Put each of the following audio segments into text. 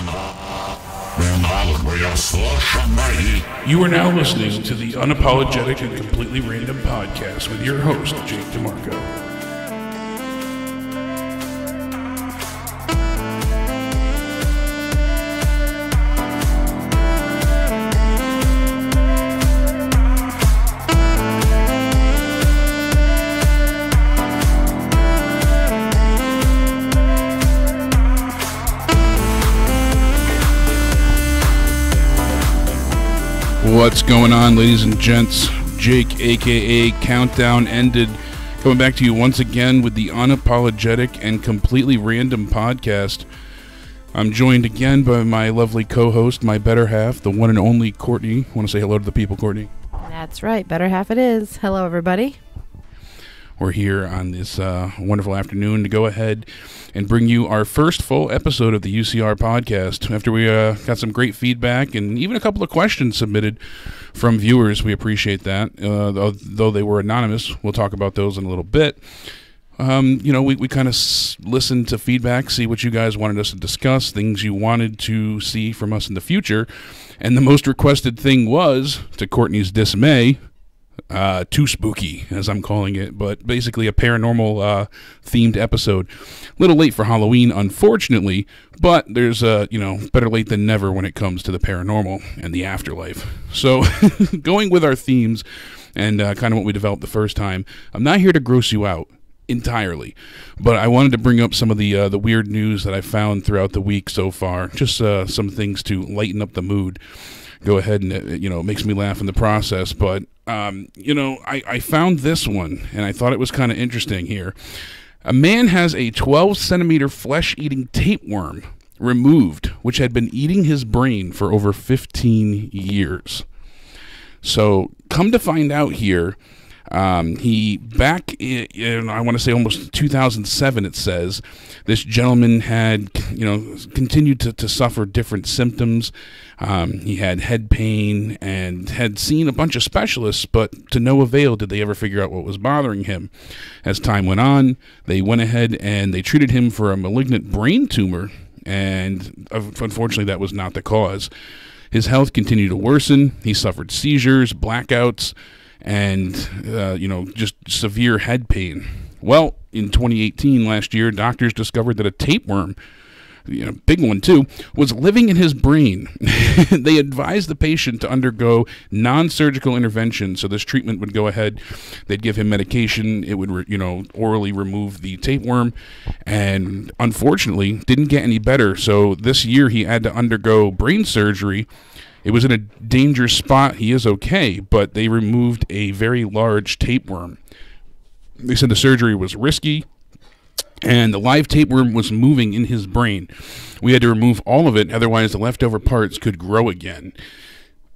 You are now listening to the Unapologetic and Completely Random Podcast with your host, Jake DeMarco. What's going on, ladies and gents? Jake, aka Countdown Ended, coming back to you once again with the Unapologetic and Completely Random Podcast. I'm joined again by my lovely co-host, my better half, the one and only Courtney. Want to say hello to the people, Courtney? That's right, better half it is. Hello, everybody. We're here on this wonderful afternoon to go ahead and bring you our first full episode of the UCR podcast. After we got some great feedback and even a couple of questions submitted from viewers, we appreciate that. Though they were anonymous, we'll talk about those in a little bit. We kind of listened to feedback, see what you guys wanted us to discuss, things you wanted to see from us in the future. And the most requested thing was, to Courtney's dismay, too spooky, as I'm calling it, but basically a paranormal themed episode. A little late for Halloween, unfortunately, but there's better late than never when it comes to the paranormal and the afterlife. So going with our themes and kind of what we developed the first time, I'm not here to gross you out entirely, but I wanted to bring up some of the weird news that I found throughout the week so far, just some things to lighten up the mood. Go ahead and, it makes me laugh in the process, but I found this one, and I thought it was kind of interesting here. A man has a 12-centimeter flesh-eating tapeworm removed, which had been eating his brain for over 15 years. So, come to find out here, he back in, I want to say almost 2007, it says, this gentleman had, continued to suffer different symptoms. He had head pain and had seen a bunch of specialists, but to no avail did they ever figure out what was bothering him. As time went on, they went ahead and they treated him for a malignant brain tumor, and unfortunately that was not the cause. His health continued to worsen. He suffered seizures, blackouts, and just severe head pain. Well, in 2018, last year, doctors discovered that a tapeworm, big one too, was living in his brain. They advised the patient to undergo non-surgical intervention. So this treatment would go ahead. They'd give him medication. It would, orally remove the tapeworm, and unfortunately, didn't get any better. So this year, he had to undergo brain surgery. It was in a dangerous spot. He is okay, but they removed a very large tapeworm. They said the surgery was risky, and the live tapeworm was moving in his brain. We had to remove all of it, otherwise the leftover parts could grow again.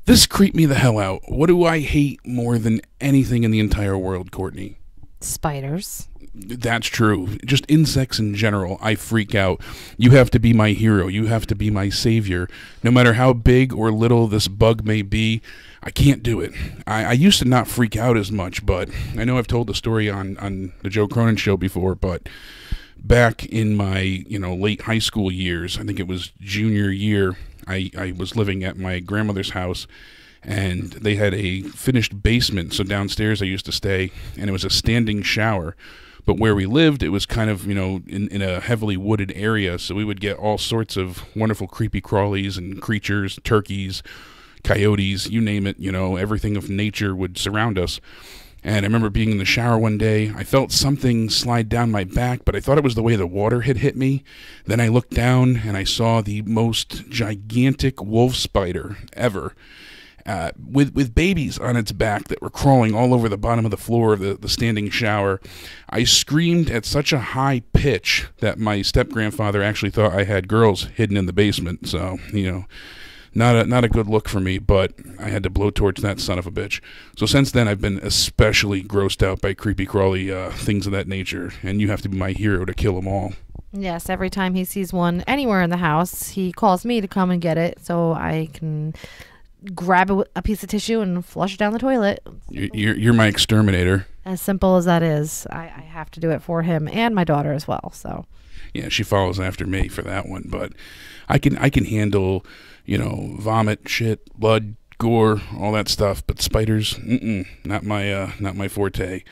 This creeped me the hell out. What do I hate more than anything in the entire world, Courtney? Spiders. That's true. Just insects in general, I freak out. You have to be my hero. You have to be my savior. No matter how big or little this bug may be, I can't do it. I used to not freak out as much, but I know I've told the story on the Cronin Show before, but back in my late high school years, I think it was junior year, I was living at my grandmother's house, and they had a finished basement. So downstairs I used to stay, and it was a standing shower. But where we lived, it was kind of, in a heavily wooded area, so we would get all sorts of wonderful creepy crawlies and creatures, turkeys, coyotes, you name it, everything of nature would surround us. And I remember being in the shower one day, I felt something slide down my back, but I thought it was the way the water had hit me. Then I looked down, and I saw the most gigantic wolf spider ever. With babies on its back that were crawling all over the bottom of the floor of the standing shower. I screamed at such a high pitch that my step-grandfather actually thought I had girls hidden in the basement. So, not a good look for me, but I had to blowtorch that son of a bitch. So since then, I've been especially grossed out by creepy crawly things of that nature, and you have to be my hero to kill them all. Yes, every time he sees one anywhere in the house, he calls me to come and get it so I can grab a piece of tissue and flush it down the toilet. You're my exterminator. As simple as that is, I have to do it for him and my daughter as well. So Yeah, she follows after me for that one, but I can handle, vomit, shit, blood, gore, all that stuff, but spiders, not my forte.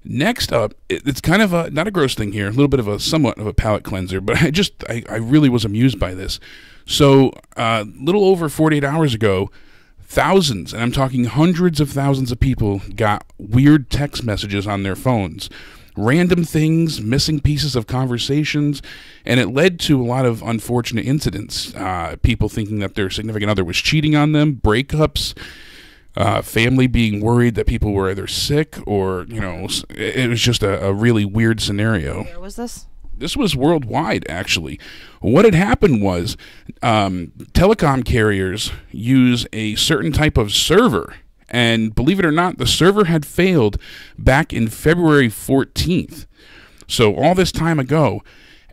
Next up, it's kind of not a gross thing here, a little bit of a somewhat of a palate cleanser, but I really was amused by this. So, little over 48 hours ago, thousands, and I'm talking hundreds of thousands of people got weird text messages on their phones. Random things, missing pieces of conversations, and it led to a lot of unfortunate incidents. People thinking that their significant other was cheating on them, breakups, family being worried that people were either sick or, it was just a really weird scenario. Where was this? This was worldwide, actually. What had happened was telecom carriers use a certain type of server. And believe it or not, the server had failed back in February 14th. So all this time ago.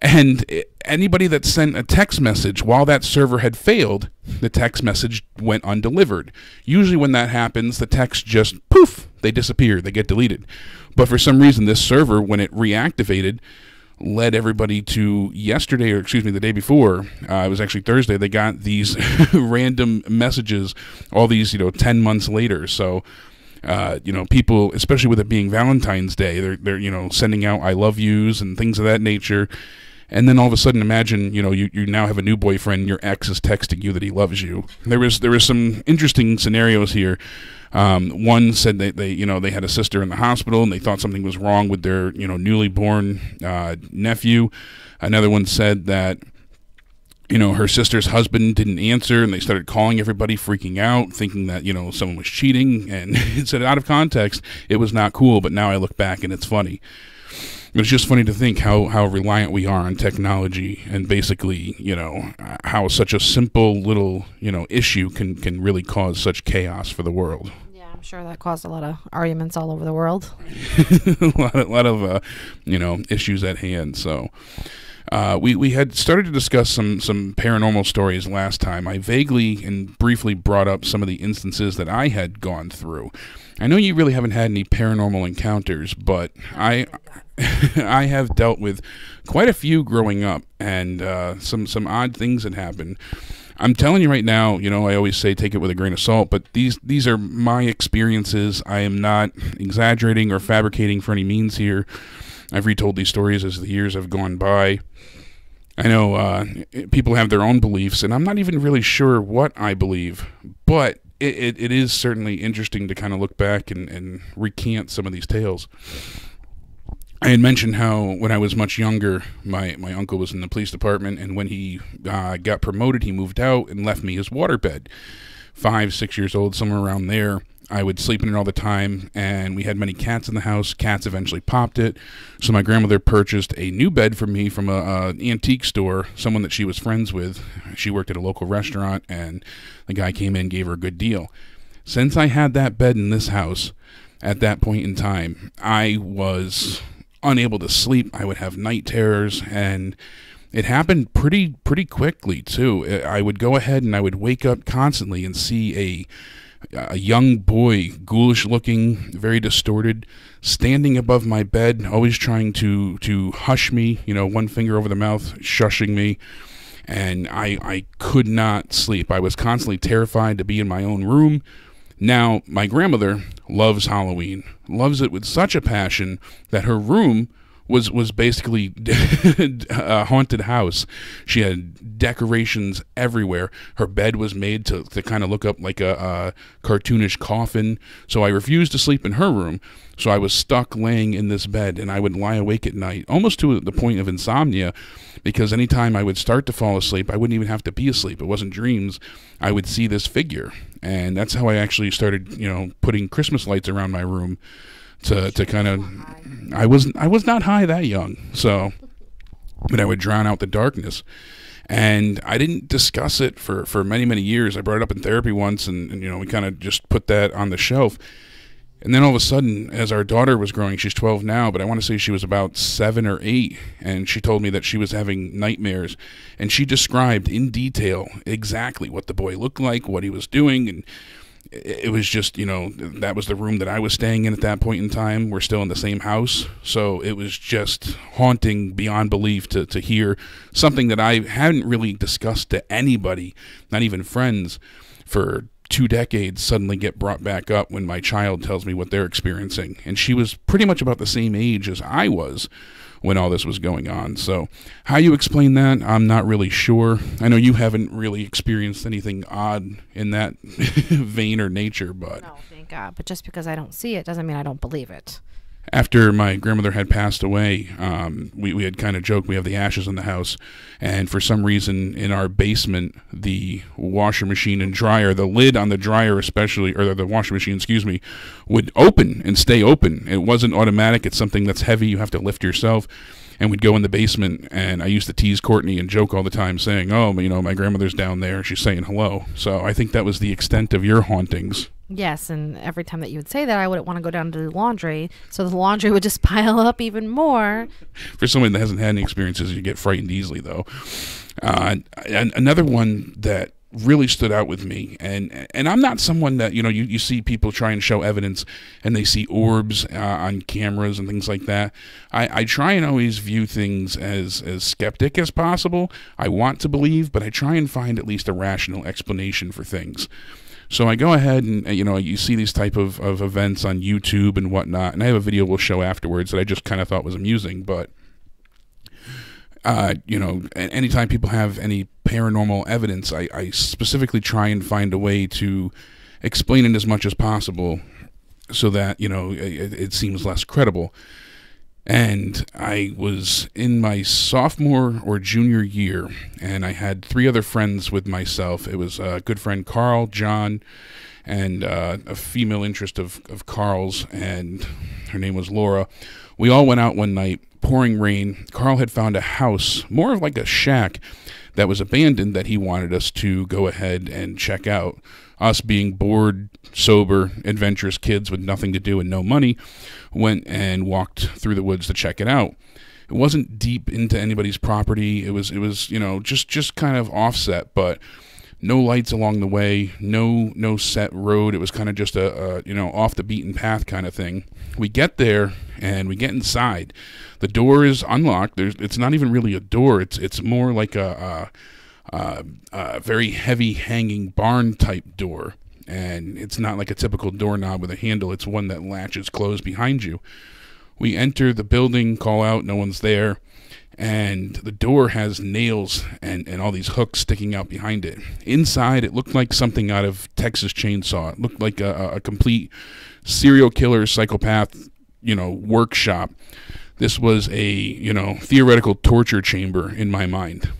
And anybody that sent a text message while that server had failed, the text message went undelivered. Usually when that happens, the text just, poof, they disappear. They get deleted. But for some reason, this server, when it reactivated, led everybody to the day before, it was actually Thursday, they got these random messages, all these, 10 months later. So, people, especially with it being Valentine's Day, they're sending out I love yous and things of that nature. And then all of a sudden, imagine, you now have a new boyfriend, your ex is texting you that he loves you. There was some interesting scenarios here. One said they had a sister in the hospital and they thought something was wrong with their, newly born nephew. Another one said that, her sister's husband didn't answer and they started calling everybody, freaking out, thinking that, someone was cheating. And it said out of context, it was not cool. But now I look back and it's funny. It's just funny to think how reliant we are on technology and basically, how such a simple little, issue can really cause such chaos for the world. Yeah, I'm sure that caused a lot of arguments all over the world. a lot of issues at hand. So we had started to discuss some paranormal stories last time. I vaguely and briefly brought up some of the instances that I had gone through. I know you really haven't had any paranormal encounters, but I have dealt with quite a few growing up, and some odd things that happen. I'm telling you right now, I always say take it with a grain of salt, but these are my experiences. I am not exaggerating or fabricating for any means here. I've retold these stories as the years have gone by. I know people have their own beliefs, and I'm not even really sure what I believe, but it is certainly interesting to kind of look back and recant some of these tales. I had mentioned how when I was much younger, my uncle was in the police department, and when he got promoted, he moved out and left me his waterbed. 5, 6 years old, somewhere around there. I would sleep in it all the time, and we had many cats in the house. Cats eventually popped it, so my grandmother purchased a new bed for me from an antique store, someone that she was friends with. She worked at a local restaurant, and the guy came in, gave her a good deal. Since I had that bed in this house, at that point in time, I was unable to sleep. I would have night terrors, and it happened pretty quickly, too. I would go ahead and I would wake up constantly and see a young boy, ghoulish looking, very distorted, standing above my bed, always trying to hush me, one finger over the mouth, shushing me, and I could not sleep. I was constantly terrified to be in my own room. Now, my grandmother loves Halloween, loves it with such a passion that her room was basically a haunted house. She had decorations everywhere. Her bed was made to kind of look up like a cartoonish coffin. So I refused to sleep in her room. So I was stuck laying in this bed, and I would lie awake at night, almost to the point of insomnia, because anytime I would start to fall asleep, I wouldn't even have to be asleep. It wasn't dreams. I would see this figure. And that's how I actually started, putting Christmas lights around my room to kind of, I was not high that young, so, but I would drown out the darkness. And I didn't discuss it for many years. I brought it up in therapy once, and we kind of just put that on the shelf. And then all of a sudden, as our daughter was growing, she's 12 now, but I want to say she was about 7 or 8, and she told me that she was having nightmares, and she described in detail exactly what the boy looked like, what he was doing, and it was just, that was the room that I was staying in at that point in time. We're still in the same house. So it was just haunting beyond belief to hear something that I hadn't really discussed to anybody, not even friends, for 2 decades suddenly get brought back up when my child tells me what they're experiencing. And she was pretty much about the same age as I was when all this was going on. So how you explain that, I'm not really sure. I know you haven't really experienced anything odd in that vein or nature, but... No, thank God. But just because I don't see it doesn't mean I don't believe it. After my grandmother had passed away, we had kind of joked, we have the ashes in the house, and for some reason in our basement, the washer machine and dryer, the lid on the dryer especially, or the washing machine, would open and stay open. It wasn't automatic. It's something that's heavy. You have to lift yourself. And we'd go in the basement, and I used to tease Courtney and joke all the time saying, oh, my grandmother's down there. She's saying hello. So I think that was the extent of your hauntings. Yes, and every time that you would say that, I wouldn't want to go down to the laundry, so the laundry would just pile up even more. For someone that hasn't had any experiences, you get frightened easily, though. And another one that really stood out with me, and I'm not someone that, you see people try and show evidence, and they see orbs on cameras and things like that. I try and always view things as skeptic as possible. I want to believe, but I try and find at least a rational explanation for things. So I go ahead and, you see these type of events on YouTube and whatnot, and I have a video we'll show afterwards that I just kind of thought was amusing, but, anytime people have any paranormal evidence, I specifically try and find a way to explain it as much as possible so that, it seems less credible. And I was in my sophomore or junior year, and I had 3 other friends with myself. It was a good friend, Carl, John, and a female interest of Carl's, and her name was Laura. We all went out one night, pouring rain. Carl had found a house, more of like a shack, that was abandoned that he wanted us to go ahead and check out. Us being bored, sober, adventurous kids with nothing to do and no money, went and walked through the woods to check it out. It wasn't deep into anybody's property. It was just kind of offset, but no lights along the way, no set road. It was kind of just a off the beaten path kind of thing. We get there and we get inside. The door is unlocked. It's not even really a door. It's more like a very heavy hanging barn type door, and it's not like a typical doorknob with a handle. It's one that latches closed behind you. We enter the building, call out, no one's there, and the door has nails and all these hooks sticking out behind it. Inside, it looked like something out of Texas Chainsaw. It looked like a complete serial killer psychopath workshop. This was a theoretical torture chamber in my mind.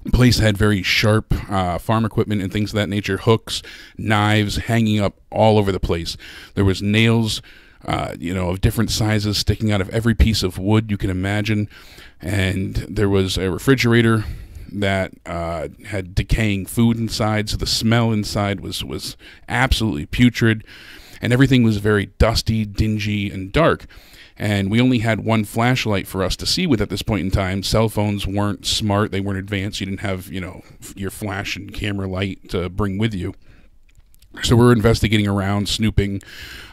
The place had very sharp farm equipment and things of that nature, hooks, knives hanging up all over the place. There was nails, of different sizes sticking out of every piece of wood you can imagine. And there was a refrigerator that had decaying food inside, so the smell inside was absolutely putrid. And everything was very dusty, dingy, and dark. And we only had one flashlight for us to see with at this point in time. Cell phones weren't smart. They weren't advanced. You didn't have, your flash and camera light to bring with you. So we're investigating around, snooping.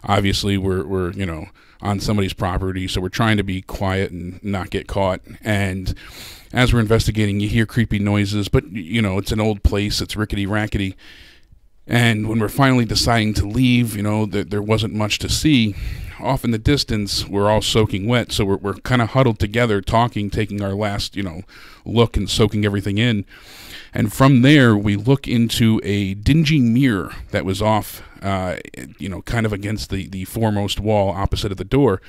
Obviously, we're on somebody's property, so we're trying to be quiet and not get caught. And as we're investigating, you hear creepy noises, but, it's an old place. It's rickety-rackety. And when we're finally deciding to leave, there wasn't much to see. Off in the distance, we're all soaking wet, so we're kind of huddled together, talking, taking our last, look and soaking everything in. And from there, we look into a dingy mirror that was off, kind of against the foremost wall opposite of the door.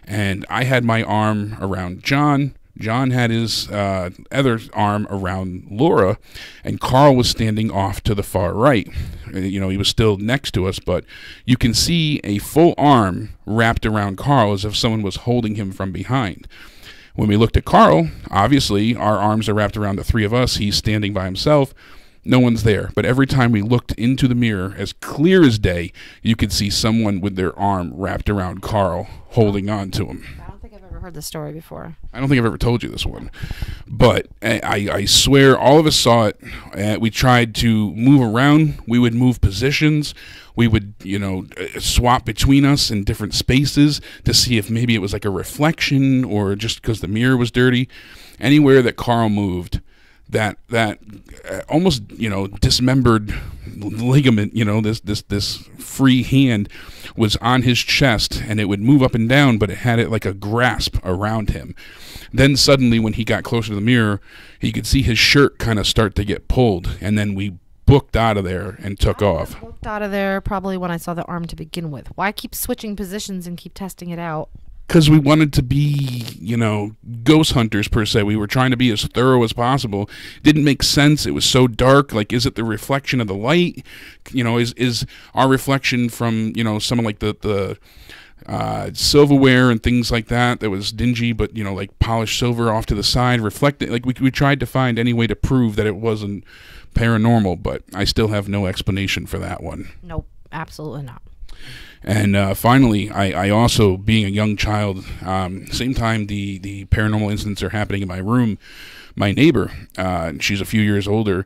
And I had my arm around John. John had his other arm around Laura, and Carl was standing off to the far right. He was still next to us, but you can see a full arm wrapped around Carl as if someone was holding him from behind. When we looked at Carl, obviously our arms are wrapped around the 3 of us. He's standing by himself. No one's there. But every time we looked into the mirror, as clear as day, you could see someone with their arm wrapped around Carl, holding on to him. never heard the story before. I don't think I've ever told you this one, but I swear all of us saw it. We tried to move around. We would move positions. We would, swap between us in different spaces to see if maybe it was like a reflection or just because the mirror was dirty. Anywhere that Carl moved, that almost dismembered ligament, this free hand was on his chest, and it would move up and down, but it had it like a grasp around him. Then suddenly, when he got closer to the mirror, he could see his shirt kind of start to get pulled, and then we booked out of there and took off. Booked out of there probably when I saw the arm to begin with. Why keep switching positions and keep testing it out? Because we wanted to be, ghost hunters, per se. We were trying to be as thorough as possible. Didn't make sense. It was so dark. Like, is it the reflection of the light? Is our reflection from, some of like the silverware and things like that was dingy, but, like polished silver off to the side, reflected. Like, we tried to find any way to prove that it wasn't paranormal, but I still have no explanation for that one. Nope, absolutely not. And finally, I also, being a young child, same time the paranormal incidents are happening in my room, my neighbor, she's a few years older,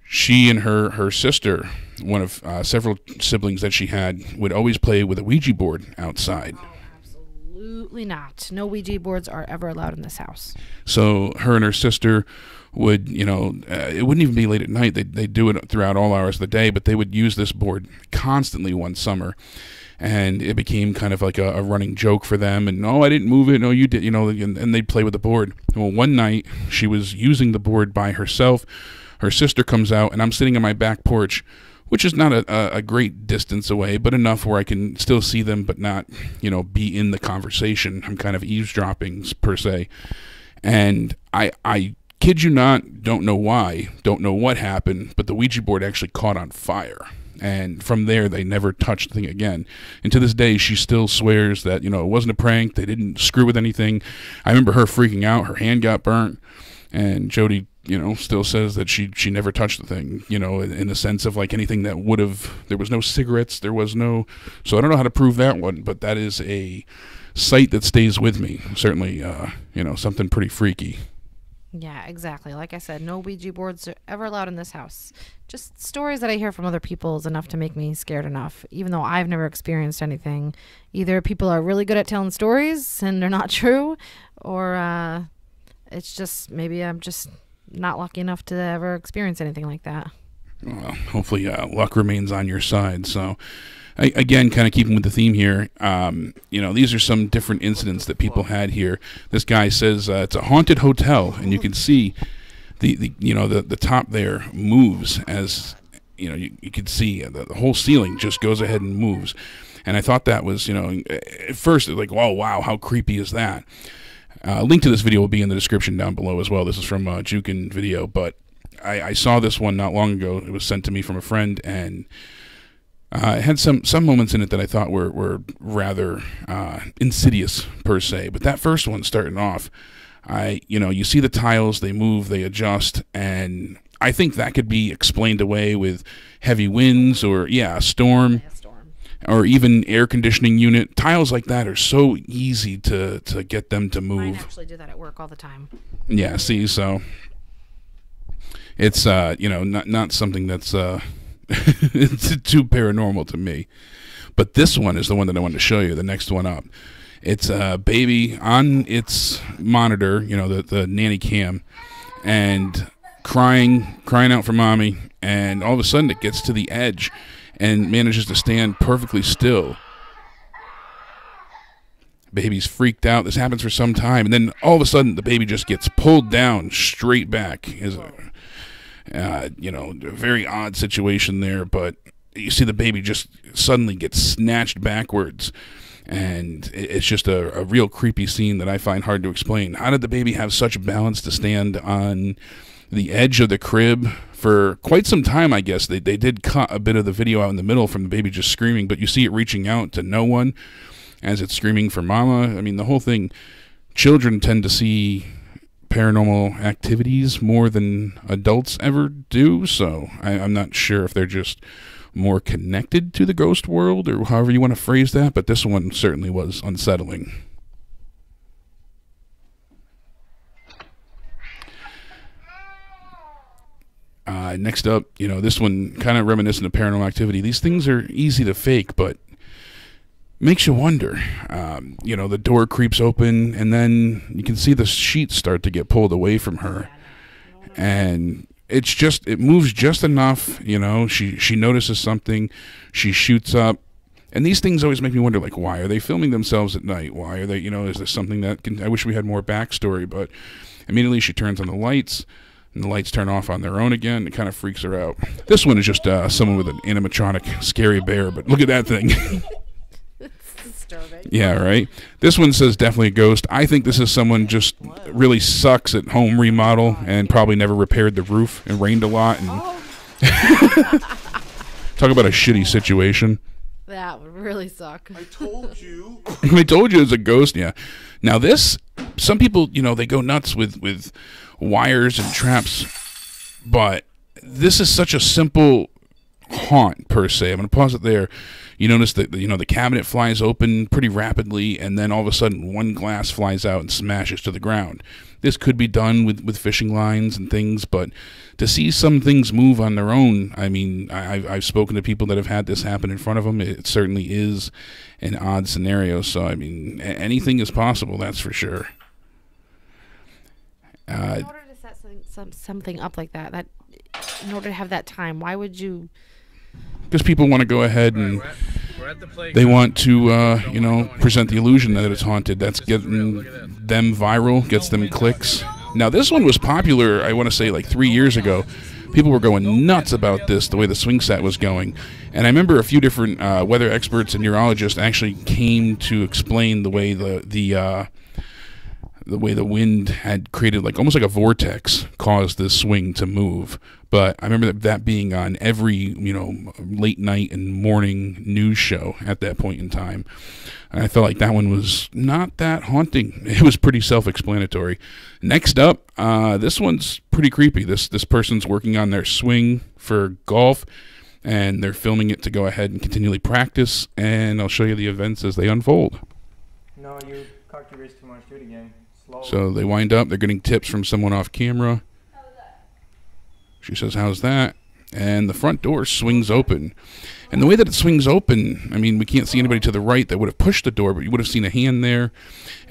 she and her sister, one of several siblings that she had, would always play with a Ouija board outside. Oh, absolutely not. No Ouija boards are ever allowed in this house. So her and her sister would, it wouldn't even be late at night. They'd do it throughout all hours of the day, but they would use this board constantly one summer. And it became kind of like a running joke for them. And, no, I didn't move it. No, you did, and they'd play with the board. Well, one night she was using the board by herself. Her sister comes out, and I'm sitting on my back porch, which is not a great distance away, but enough where I can still see them, but not, be in the conversation. I'm kind of eavesdropping, per se. And I kid you not, don't know why, don't know what happened, but the Ouija board actually caught on fire. And from there, they never touched the thing again. And to this day, she still swears that, it wasn't a prank. They didn't screw with anything. I remember her freaking out. Her hand got burnt. And Jody, still says that she never touched the thing, in the sense of like anything that would have, there was no cigarettes, there was no, so I don't know how to prove that one, but that is a sight that stays with me. Certainly, something pretty freaky. Yeah, exactly. Like I said, no Ouija boards are ever allowed in this house. Just stories that I hear from other people is enough to make me scared enough, even though I've never experienced anything. Either people are really good at telling stories and they're not true, or it's just maybe I'm just not lucky enough to ever experience anything like that. Well, hopefully luck remains on your side. So, again, kind of keeping with the theme here, these are some different incidents that people had here. This guy says it's a haunted hotel, and you can see the top there moves as, you can see the whole ceiling just goes ahead and moves. And I thought that was, at first it was like, oh, wow, how creepy is that? Link to this video will be in the description down below as well. This is from JukinVideo, but I saw this one not long ago. It was sent to me from a friend, and it had some moments in it that I thought were rather insidious, per se. But that first one starting off, you see the tiles, they move, they adjust, and I think that could be explained away with heavy winds or, a storm. Or even air conditioning unit. Tiles like that are so easy to get them to move. I actually do that at work all the time. Yeah, see, so it's not something that's it's too paranormal to me. But this one is the one that I wanted to show you, the next one up. It's a baby on its monitor, the nanny cam, and crying out for mommy, and all of a sudden it gets to the edge and manages to stand perfectly still. Baby's freaked out. This happens for some time, and then all of a sudden the baby just gets pulled down straight back. Is a very odd situation there, but you see the baby just suddenly gets snatched backwards, and it's just a real creepy scene that I find hard to explain. How did the baby have such balance to stand on the edge of the crib for quite some time? I guess they did cut a bit of the video out in the middle from the baby just screaming, but you see it reaching out to no one as it's screaming for mama. I mean, the whole thing, children tend to see paranormal activities more than adults ever do, so I'm not sure if they're just more connected to the ghost world or however you want to phrase that, but this one certainly was unsettling. Next up, this one kind of reminiscent of Paranormal Activity. These things are easy to fake, but makes you wonder. The door creeps open, and then you can see the sheets start to get pulled away from her, and it moves just enough. She notices something, she shoots up, and these things always make me wonder, like, why are they filming themselves at night? Why are they? Is there something that I wish we had more backstory, but immediately she turns on the lights. And the lights turn off on their own again. It kind of freaks her out. This one is just someone with an animatronic scary bear, but look at that thing. It's disturbing. Yeah, right? This one says definitely a ghost. I think this is someone just really sucks at home remodel and probably never repaired the roof and rained a lot. And talk about a shitty situation. That would really suck. I told you. I told you it's a ghost, yeah. Now this, some people, they go nuts with wires and traps, but this is such a simple haunt per se. I'm going to pause it there. You notice that the cabinet flies open pretty rapidly, and then all of a sudden one glass flies out and smashes to the ground. This could be done with fishing lines and things, but to see some things move on their own, I mean, I've spoken to people that have had this happen in front of them. It certainly is an odd scenario. So I mean, anything is possible, that's for sure. In order to set something up like that, in order to have that time, why would you? Because people want to go ahead and they want to, present the illusion that it's haunted. That's getting them viral, gets them clicks. Now, this one was popular, I want to say, like 3 years ago. People were going nuts about this, the way the swing set was going. And I remember a few different weather experts and neurologists actually came to explain the way the wind had created almost like a vortex caused this swing to move. But I remember that being on every, late night and morning news show at that point in time. And I felt like that one was not that haunting. It was pretty self-explanatory. Next up, this one's pretty creepy. This person's working on their swing for golf, and they're filming it to go ahead and continually practice. And I'll show you the events as they unfold. No, you cocked your wrist too much. Do it again. Slow. So they wind up. They're getting tips from someone off camera. She says, how's that? And the front door swings open. And the way that it swings open, I mean, we can't see anybody to the right that would have pushed the door, but you would have seen a hand there.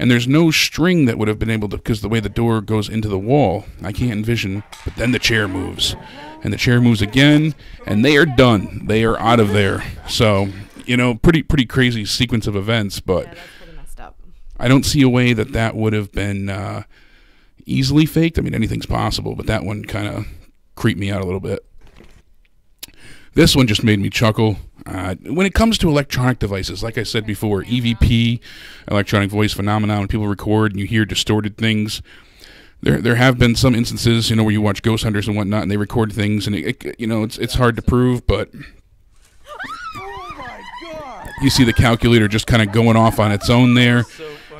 And there's no string that would have been able to, because the way the door goes into the wall, I can't envision. But then the chair moves. And the chair moves again, and they are done. They are out of there. So, pretty crazy sequence of events, but Yeah, that's pretty messed up. I don't see a way that would have been easily faked. I mean, anything's possible, but that one kind of creeped me out a little bit. This one just made me chuckle. When it comes to electronic devices, like I said before, EVP, electronic voice phenomenon, when people record and you hear distorted things, there have been some instances, where you watch ghost hunters and whatnot, and they record things, and it's hard to prove, but you see the calculator just kind of going off on its own there.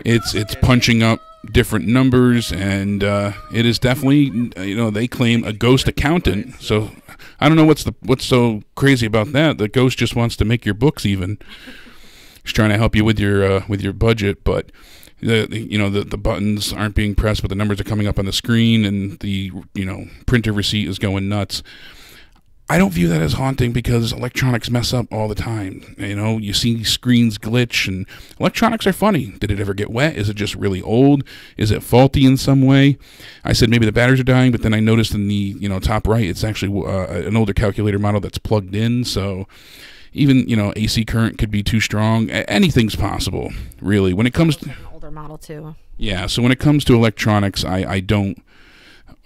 It's punching up different numbers, and it is definitely, they claim a ghost accountant. So I don't know what's so crazy about that. The ghost just wants to make your books even. He's trying to help you with your budget, but the buttons aren't being pressed, but the numbers are coming up on the screen, and the printer receipt is going nuts. I don't view that as haunting because electronics mess up all the time. You see screens glitch, and electronics are funny. Did it ever get wet? Is it just really old? Is it faulty in some way? I said maybe the batteries are dying, but then I noticed in the top right, it's actually an older calculator model that's plugged in. So even AC current could be too strong. Anything's possible, really. When it comes to an older model too. Yeah. So when it comes to electronics, I don't.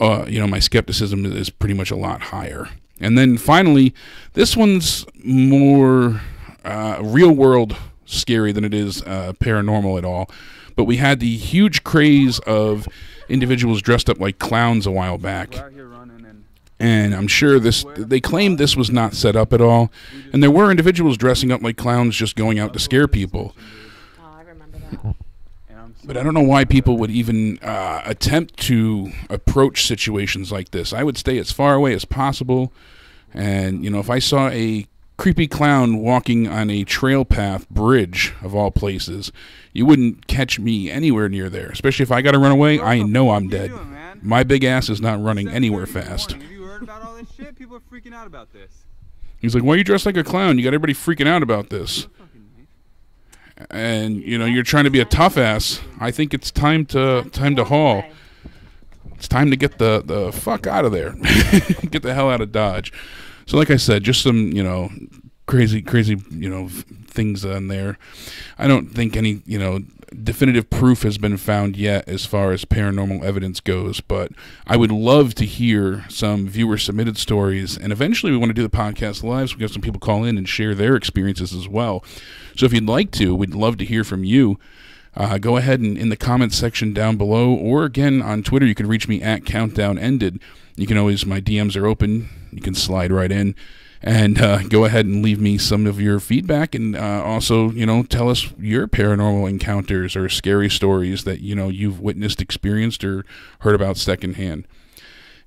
My skepticism is pretty much a lot higher. And then finally, this one's more real-world scary than it is paranormal at all. But we had the huge craze of individuals dressed up like clowns a while back. And I'm sure they claimed this was not set up at all. And there were individuals dressing up like clowns just going out to scare people. Oh, I remember that. But I don't know why people would even attempt to approach situations like this. I would stay as far away as possible. And, if I saw a creepy clown walking on a trail path bridge, of all places, you wouldn't catch me anywhere near there. Especially if I got to run away, I know I'm dead. My big ass is not running anywhere fast. Have you heard about all this shit? People out about this? He's like, why are you dressed like a clown? You got everybody freaking out about this. And, you know, you're trying to be a tough ass. I think it's time to haul. It's time to get the fuck out of there. Get the hell out of Dodge. So like I said, just some, you know, crazy, you know, things on there. I don't think any, you know, definitive proof has been found yet as far as paranormal evidence goes, but I would love to hear some viewer submitted stories, and eventually we want to do the podcast live so we have some people call in and share their experiences as well. So if you'd like to, we'd love to hear from you. Go ahead and in the comments section down below, or again on Twitter, you can reach me at CountdownEnded. You can always, my DMs are open. You can slide right in and go ahead and leave me some of your feedback, and also, you know, tell us your paranormal encounters or scary stories that, you know, you've witnessed, experienced, or heard about secondhand.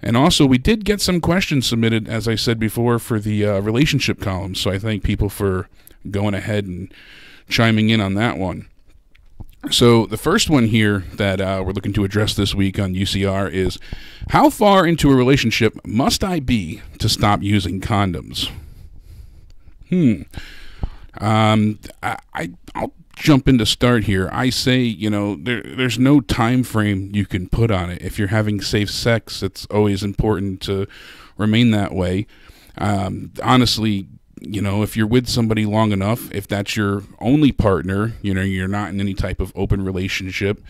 And also, we did get some questions submitted, as I said before, for the relationship column, so I thank people for going ahead and chiming in on that one. So the first one here that we're looking to address this week on UCR is, how far into a relationship must I be to stop using condoms? I'll jump in to start here. I say, you know, there's no time frame you can put on it. If you're having safe sex, it's always important to remain that way. Honestly, you know, if you're with somebody long enough, if that's your only partner, you know, you're not in any type of open relationship.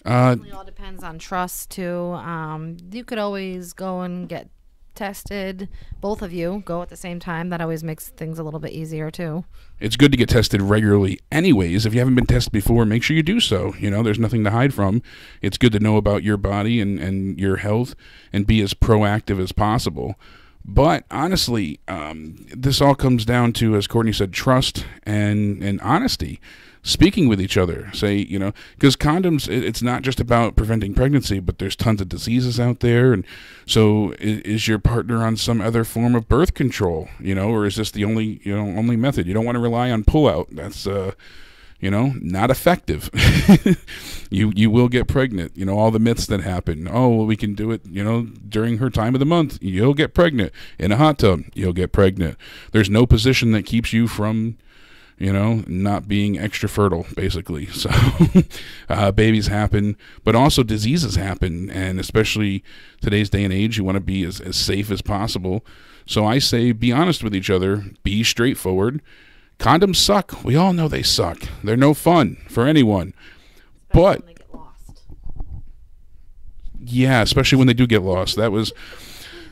It all depends on trust, too. You could always go and get tested. Both of you go at the same time. That always makes things a little bit easier, too. It's good to get tested regularly anyways. If you haven't been tested before, make sure you do so. You know, there's nothing to hide from. It's good to know about your body and your health and be as proactive as possible. But honestly, this all comes down to, as Courtney said, trust and honesty. Speaking with each other. Say, you know, because condoms, it's not just about preventing pregnancy, but there's tons of diseases out there. And so is your partner on some other form of birth control, you know, or is this the only method? You don't want to rely on pullout. That's, you know, not effective. You will get pregnant. You know, all the myths that happen. Oh, well, we can do it, you know, during her time of the month. You'll get pregnant. In a hot tub, you'll get pregnant. There's no position that keeps you from, you know, not being extra fertile, basically. So babies happen, but also diseases happen. And especially today's day and age, you want to be as safe as possible. So I say, be honest with each other. Be straightforward. Condoms suck. We all know they suck. They're no fun for anyone. Especially but when they get lost. Yeah, especially when they do get lost. That was,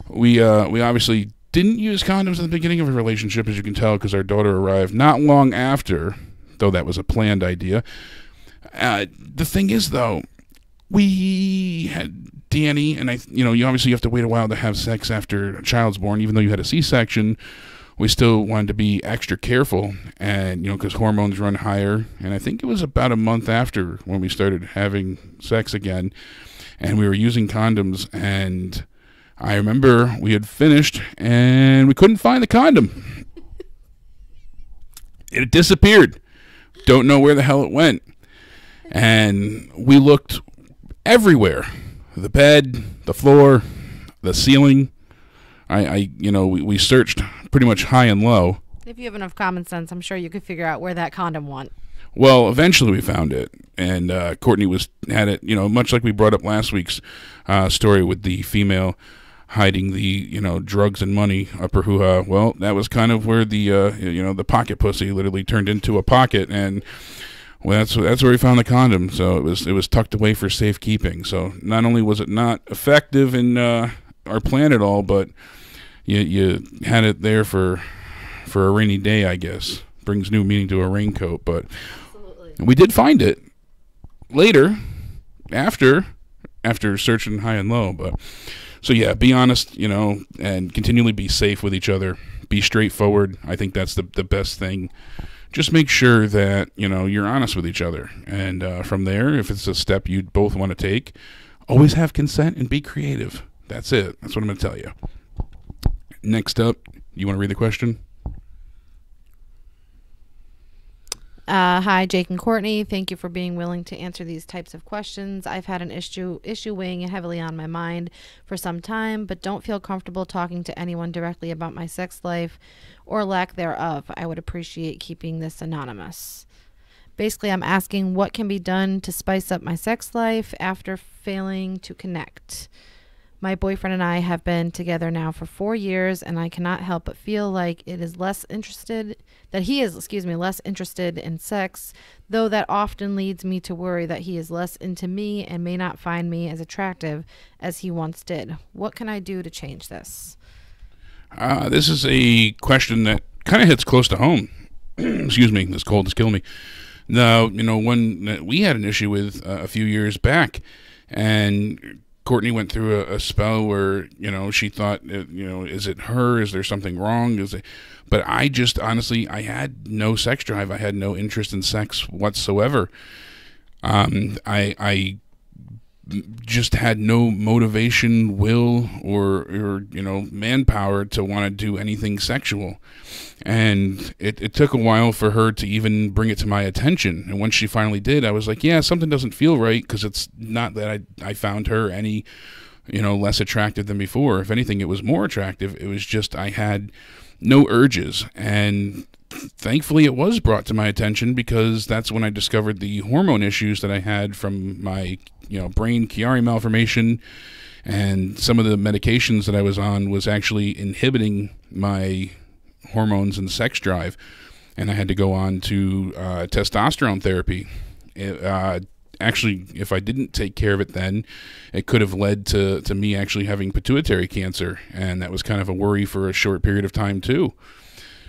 we obviously didn't use condoms at the beginning of a relationship, as you can tell, because our daughter arrived not long after, though that was a planned idea. The thing is, though, we had Danny, and you obviously have to wait a while to have sex after a child's born, even though you had a C-section. We still wanted to be extra careful, and, you know, because hormones run higher. And I think it was about a month after when we started having sex again, and we were using condoms, and I remember we had finished, and we couldn't find the condom. It disappeared. Don't know where the hell it went. And we looked everywhere. The bed, the floor, the ceiling. We searched pretty much high and low. If you have enough common sense, I'm sure you could figure out where that condom went. Well, eventually we found it, and Courtney had it, you know, much like we brought up last week's story with the female hiding the, you know, drugs and money up her hoo-ha. Well, that was kind of where the, the pocket pussy literally turned into a pocket, and well, that's where we found the condom. So it was tucked away for safekeeping. So not only was it not effective in our plan at all, but you had it there for a rainy day, I guess. Brings new meaning to a raincoat, but Absolutely. We did find it later, after searching high and low. But so yeah, be honest, you know, and continually be safe with each other. Be straightforward. I think that's the best thing. Just make sure that, you know, you're honest with each other, and from there, if it's a step you both want to take, always have consent and be creative. That's it. That's what I'm going to tell you. Next up, you want to read the question? Hi, Jake and Courtney. Thank you for being willing to answer these types of questions. I've had an issue weighing heavily on my mind for some time, but don't feel comfortable talking to anyone directly about my sex life or lack thereof. I would appreciate keeping this anonymous. Basically, I'm asking what can be done to spice up my sex life after failing to connect. My boyfriend and I have been together now for 4 years, and I cannot help but feel like he is less interested in sex, though that often leads me to worry that he is less into me and may not find me as attractive as he once did. What can I do to change this? This is a question that kind of hits close to home. Excuse me, this cold is killing me. Now, one that we had an issue with a few years back, and Courtney went through a spell where, she thought, is it her? Is there something wrong? But I just, honestly, I had no sex drive. I had no interest in sex whatsoever. I just had no motivation, will, or manpower to want to do anything sexual. And it took a while for her to even bring it to my attention. And once she finally did, I was like, yeah, something doesn't feel right, because it's not that I found her any, less attractive than before. If anything, it was more attractive. It was just I had no urges. And thankfully it was brought to my attention, because that's when I discovered the hormone issues that I had from my brain Chiari malformation, and some of the medications that I was on was actually inhibiting my hormones and sex drive, and I had to go on to testosterone therapy. Actually, if I didn't take care of it then, it could have led to me actually having pituitary cancer, and that was kind of a worry for a short period of time too.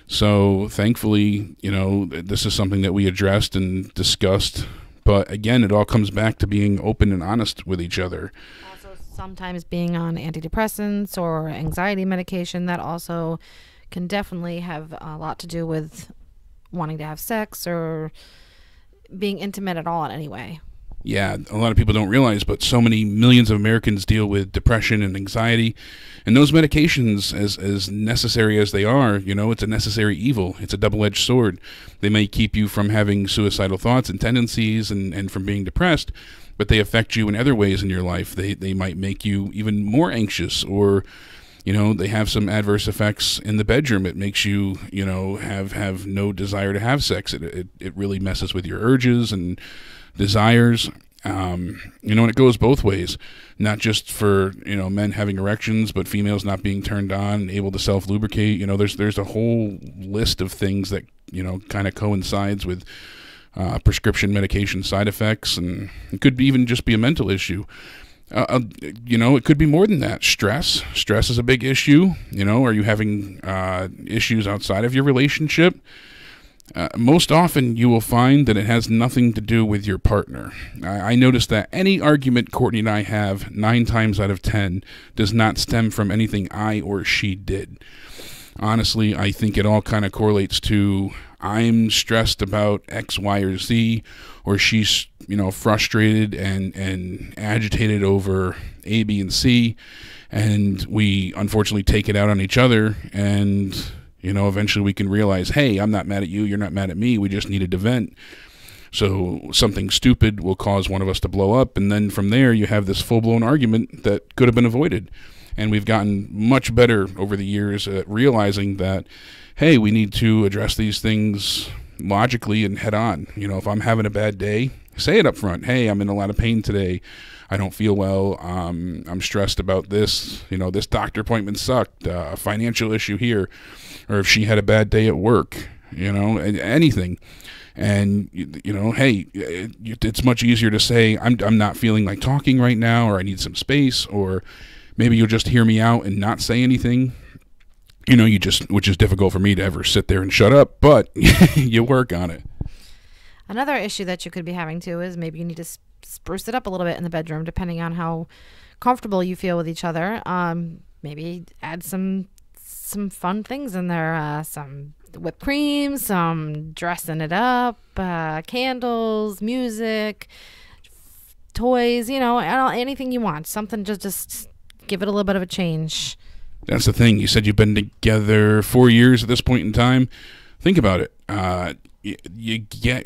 So thankfully, this is something that we addressed and discussed. But again, it all comes back to being open and honest with each other. Also, sometimes being on antidepressants or anxiety medication, that also can definitely have a lot to do with wanting to have sex or being intimate at all in any way. Yeah, a lot of people don't realize, but so many millions of Americans deal with depression and anxiety. And those medications, as necessary as they are, it's a necessary evil. It's a double-edged sword. They may keep you from having suicidal thoughts and tendencies and from being depressed, but they affect you in other ways in your life. They might make you even more anxious, or they have some adverse effects in the bedroom. It makes you, have no desire to have sex. It really messes with your urges and desires. And it goes both ways, not just for, men having erections, but females not being turned on and able to self-lubricate. There's a whole list of things that, kind of coincides with prescription medication side effects, and it could even just be a mental issue. It could be more than that. Stress is a big issue. Are you having issues outside of your relationship? Most often you will find that it has nothing to do with your partner. I noticed that any argument Courtney and I have, 9 times out of 10, does not stem from anything I or she did. Honestly, I think it all kind of correlates to I'm stressed about X, Y, or Z, or she's, frustrated and agitated over A, B, and C, and we unfortunately take it out on each other, and eventually we can realize, hey, I'm not mad at you, you're not mad at me, we just needed to vent. So something stupid will cause one of us to blow up, and then from there you have this full-blown argument that could have been avoided. And we've gotten much better over the years at realizing that, hey, we need to address these things logically and head on. If I'm having a bad day, say it up front. Hey, I'm in a lot of pain today. I don't feel well. I'm stressed about this. This doctor appointment sucked. A financial issue here. Or if she had a bad day at work, anything. And, hey, it's much easier to say, I'm not feeling like talking right now, or I need some space, or maybe you'll just hear me out and not say anything. Which is difficult for me to ever sit there and shut up, but you work on it. Another issue that you could be having too is maybe you need to spruce it up a little bit in the bedroom, depending on how comfortable you feel with each other. Maybe add some fun things in there, some whipped cream, some dressing it up, candles, music, toys, anything you want. Something just give it a little bit of a change. That's the thing. You said you've been together 4 years at this point in time. Think about it.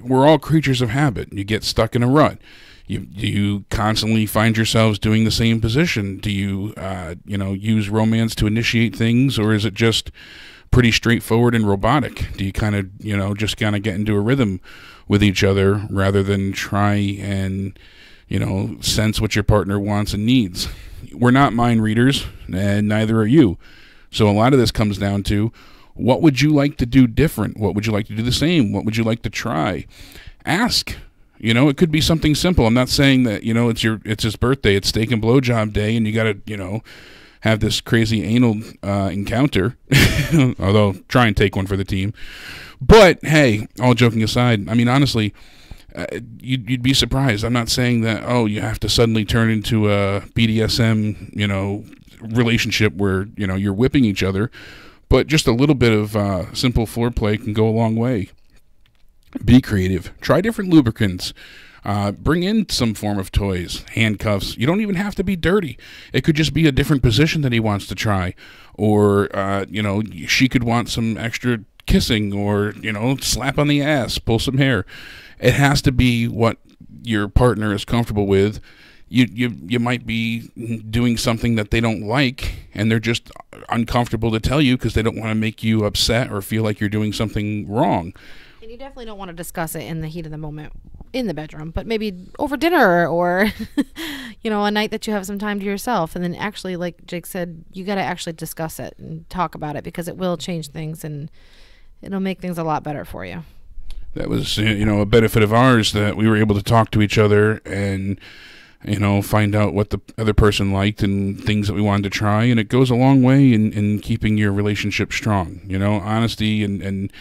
we're all creatures of habit. You get stuck in a rut. You constantly find yourselves doing the same position. Do you, use romance to initiate things, or is it just pretty straightforward and robotic? Do you kind of, just kind of get into a rhythm with each other rather than try and, sense what your partner wants and needs? We're not mind readers, and neither are you. So a lot of this comes down to, what would you like to do different? What would you like to do the same? What would you like to try? Ask. It could be something simple. I'm not saying that, it's his birthday, it's steak and blowjob day, and you got to, have this crazy anal encounter. Although, try and take one for the team. But, hey, all joking aside, I mean, honestly, you'd be surprised. I'm not saying that, you have to suddenly turn into a BDSM, relationship where, you're whipping each other. But just a little bit of simple foreplay can go a long way. Be creative. Try different lubricants. Bring in some form of toys, handcuffs. You don't even have to be dirty. It could just be a different position that he wants to try. Or, she could want some extra kissing or, slap on the ass, pull some hair. It has to be what your partner is comfortable with. You might be doing something that they don't like, and they're just uncomfortable to tell you because they don't want to make you upset or feel like you're doing something wrong. And you definitely don't want to discuss it in the heat of the moment in the bedroom, but maybe over dinner or, a night that you have some time to yourself. And then actually, like Jake said, you got to actually discuss it and talk about it, because it will change things and it'll make things a lot better for you. That was, a benefit of ours, that we were able to talk to each other and, find out what the other person liked and things that we wanted to try. And it goes a long way in keeping your relationship strong. Honesty and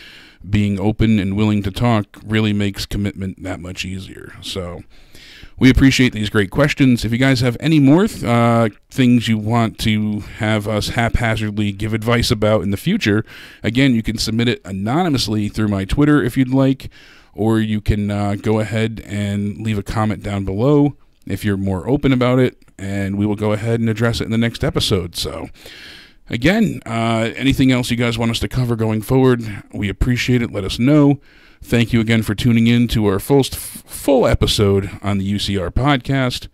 being open and willing to talk really makes commitment that much easier. So we appreciate these great questions. If you guys have any more things you want to have us haphazardly give advice about in the future, again, you can submit it anonymously through my Twitter if you'd like, or you can go ahead and leave a comment down below if you're more open about it, and we will go ahead and address it in the next episode. So again, anything else you guys want us to cover going forward, we appreciate it. Let us know. Thank you again for tuning in to our full episode on the UCR podcast.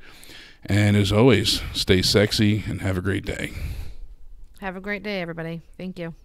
And as always, stay sexy and have a great day. Have a great day, everybody. Thank you.